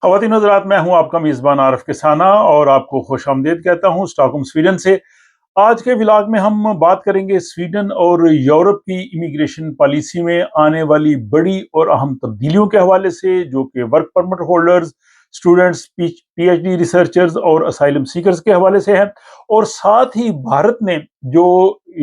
خواتین حضرات، میں ہوں آپ کا میزبان عارف کسانہ اور آپ کو خوش آمدید کہتا ہوں اسٹاکہولم سویڈن سے۔ آج کے ولاگ میں ہم بات کریں گے سویڈن اور یورپ کی امیگریشن پالیسی میں آنے والی بڑی اور اہم تبدیلیوں کے حوالے سے، جو کہ work permit holders, students, P H D researchers اور اسائلم سیکرز کے حوالے سے ہیں، اور ساتھ ہی بھارت نے جو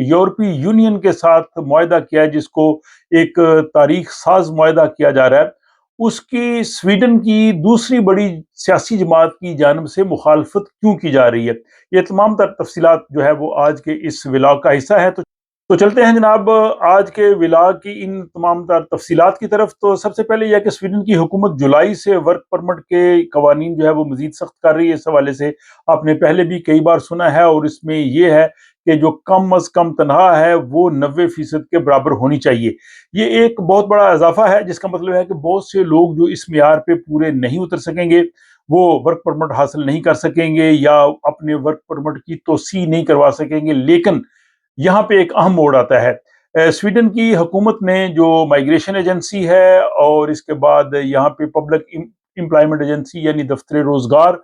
یورپی یونین کے ساتھ معاہدہ کیا ہے، جس کو ایک تاریخ ساز معاہدہ کیا جا رہا ہے، اس کی سویڈن کی دوسری بڑی سیاسی جماعت کی جانب سے مخالفت کیوں کی جا رہی ہے۔ یہ تمام تر تفصیلات جو ہے وہ آج کے اس ولاگ کا حصہ ہے۔ تو چلتے ہیں جناب آج کے ولاگ کی ان تمام تر تفصیلات کی طرف۔ تو سب سے پہلے یہ کہ سویڈن کی حکومت جولائی سے ورک پرمٹ کے قوانین جو ہے وہ مزید سخت کر رہی ہے۔ اس حوالے سے آپ نے پہلے بھی کئی بار سنا ہے، اور اس میں یہ ہے کہ جو کم از کم تنخواہ ہے وہ 90% کے برابر ہونی چاہیے۔ یہ ایک بہت بڑا اضافہ ہے، جس کا مطلب ہے کہ بہت سے لوگ جو اس معیار پہ پورے نہیں اتر سکیں گے، وہ ورک پرمٹ حاصل نہیں کر سکیں گے یا اپنے ورک پرمٹ کی توسیع نہیں کروا سکیں گے۔ لیکن یہاں پہ ایک اہم موڑ آتا ہے۔ سویڈن کی حکومت نے جو مائگریشن ایجنسی ہے، اور اس کے بعد یہاں پہ پبلک امپلائمنٹ ایجنسی یعنی دفتر روزگار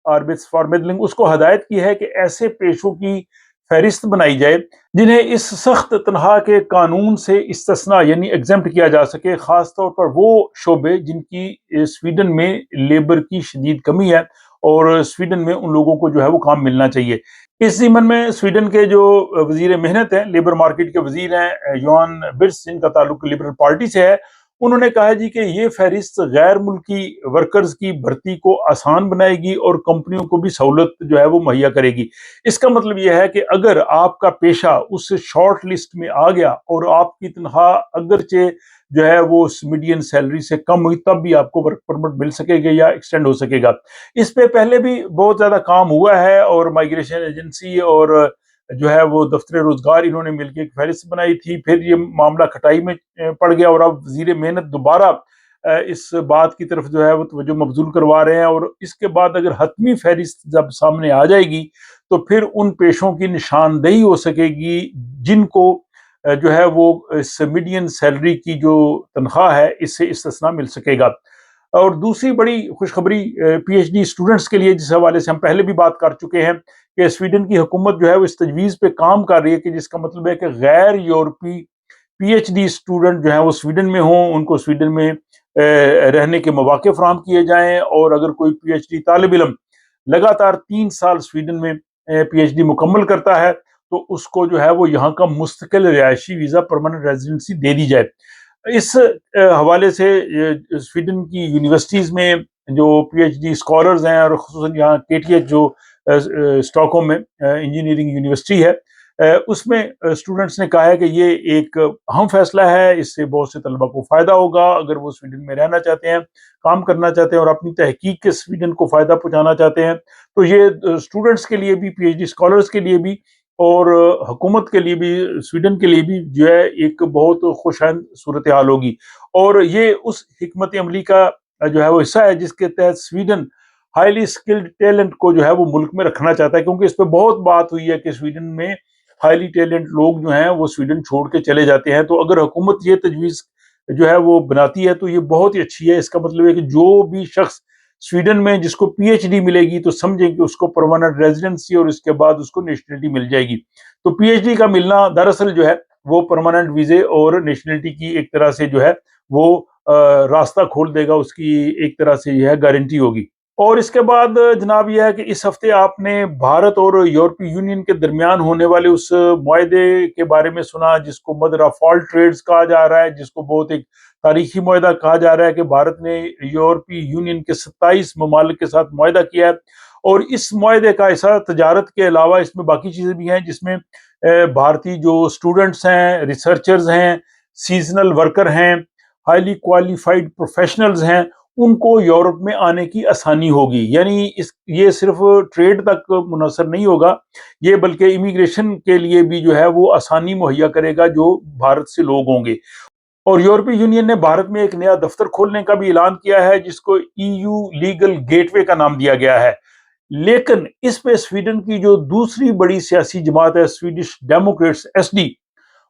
آربیٹس فارمیدلنگ، اس کو ہدایت کی ہے کہ ایسے پیشوں کی فہرست بنائی جائے جنہیں اس سخت تنخواہ کے قانون سے استثناء یعنی ایگزمپٹ کیا جا سکے، خاص طور پر وہ شعبے جن کی سویڈن میں لیبر کی شدید کمی ہے، اور سویڈن میں ان لوگوں کو جو ہے وہ کام ملنا چاہیے۔ اس ضمن میں سویڈن کے جو وزیر محنت ہیں، لیبر مارکیٹ کے وزیر ہیں یوان برس، جن کا تعلق لبرل پارٹی سے ہے، انہوں نے کہا جی کہ یہ فہرست غیر ملکی ورکرز کی بھرتی کو آسان بنائے گی اور کمپنیوں کو بھی سہولت جو ہے وہ مہیا کرے گی۔ اس کا مطلب یہ ہے کہ اگر آپ کا پیشہ اس شارٹ لسٹ میں آ گیا اور آپ کی تنخواہ اگرچہ جو ہے وہ میڈین سیلری سے کم ہوئی، تب بھی آپ کو ورک پرمٹ مل سکے گا یا ایکسٹینڈ ہو سکے گا۔ اس پہ پہلے بھی بہت زیادہ کام ہوا ہے، اور مائگریشن ایجنسی اور جو ہے وہ دفتر روزگار، انہوں نے مل کے ایک فہرست بنائی تھی۔ پھر یہ معاملہ کھٹائی میں پڑ گیا، اور اب وزیر محنت دوبارہ اس بات کی طرف جو ہے وہ توجہ مبذول کروا رہے ہیں، اور اس کے بعد اگر حتمی فہرست جب سامنے آ جائے گی تو پھر ان پیشوں کی نشاندہی ہو سکے گی جن کو جو ہے وہ اس میڈین سیلری کی جو تنخواہ ہے اس سے استثناء مل سکے گا۔ اور دوسری بڑی خوشخبری پی ایچ ڈی اسٹوڈنٹس کے لیے، جس حوالے سے ہم پہلے بھی بات کر چکے ہیں کہ سویڈن کی حکومت جو ہے وہ اس تجویز پہ کام کر رہی ہے کہ جس کا مطلب ہے کہ غیر یورپی پی ایچ ڈی اسٹوڈنٹ جو ہیں وہ سویڈن میں ہوں، ان کو سویڈن میں رہنے کے مواقع فراہم کیے جائیں، اور اگر کوئی پی ایچ ڈی طالب علم لگاتار 3 سال سویڈن میں پی ایچ ڈی مکمل کرتا ہے تو اس کو جو ہے وہ یہاں کا مستقل رہائشی ویزا پرماننٹ ریزیڈنسی دے دی جائے۔ اس حوالے سے سویڈن کی یونیورسٹیز میں جو پی ایچ ڈی اسکالرز ہیں، اور خصوصاً یہاں کے ٹی ایچ جو اسٹاکہولم میں انجینئرنگ یونیورسٹی ہے، اس میں اسٹوڈنٹس نے کہا ہے کہ یہ ایک اہم فیصلہ ہے، اس سے بہت سے طلبہ کو فائدہ ہوگا اگر وہ سویڈن میں رہنا چاہتے ہیں، کام کرنا چاہتے ہیں، اور اپنی تحقیق کے سویڈن کو فائدہ پہنچانا چاہتے ہیں۔ تو یہ اسٹوڈنٹس کے لیے بھی، پی ایچ ڈی اسکالرس کے لیے بھی، اور حکومت کے لیے بھی، سویڈن کے لیے بھی جو ہے ایک بہت خوشائند صورتحال ہوگی۔ اور یہ اس حکمت عملی کا جو ہے وہ حصہ ہے جس کے تحت سویڈن ہائیلی اسکلڈ ٹیلنٹ کو جو ہے وہ ملک میں رکھنا چاہتا ہے، کیونکہ اس پہ بہت بات ہوئی ہے کہ سویڈن میں ہائیلی ٹیلنٹ لوگ جو ہیں وہ سویڈن چھوڑ کے چلے جاتے ہیں۔ تو اگر حکومت یہ تجویز جو ہے وہ بناتی ہے تو یہ بہت ہی اچھی ہے۔ اس کا مطلب ہے کہ جو بھی شخص سویڈن میں جس کو پی ایچ ڈی ملے گی تو سمجھیں کہ اس کو پرماننٹ ریزیڈنسی اور اس کے بعد اس کو نیشنلٹی مل جائے گی۔ تو پی ایچ ڈی کا ملنا دراصل جو ہے وہ پرماننٹ ویزے اور نیشنلٹی کی ایک طرح سے جو ہے وہ راستہ کھول دے گا، اس کی ایک طرح سے یہ ہے گارنٹی ہوگی۔ اور اس کے بعد جناب یہ ہے کہ اس ہفتے آپ نے بھارت اور یورپی یونین کے درمیان ہونے والے اس معاہدے کے بارے میں سنا جس کو مدر آف آل ٹریڈز کہا جا رہا ہے، جس کو بہت ایک تاریخی معاہدہ کہا جا رہا ہے کہ بھارت نے یورپی یونین کے 27 ممالک کے ساتھ معاہدہ کیا ہے۔ اور اس معاہدے کا ایسا تجارت کے علاوہ اس میں باقی چیزیں بھی ہیں، جس میں بھارتی جو اسٹوڈنٹس ہیں، ریسرچرز ہیں، سیزنل ورکر ہیں، ہائیلی کوالیفائڈ پروفیشنلز ہیں، ان کو یورپ میں آنے کی آسانی ہوگی۔ یعنی یہ صرف ٹریڈ تک منحصر نہیں ہوگا، یہ بلکہ امیگریشن کے لیے بھی جو ہے وہ آسانی مہیا کرے گا جو بھارت سے لوگ ہوں گے۔ اور یورپی یونین نے بھارت میں ایک نیا دفتر کھولنے کا بھی اعلان کیا ہے جس کو ای یو لیگل گیٹ وے کا نام دیا گیا ہے۔ لیکن اس پہ سویڈن کی جو دوسری بڑی سیاسی جماعت ہے، سویڈش ڈیموکریٹس ایس ڈی،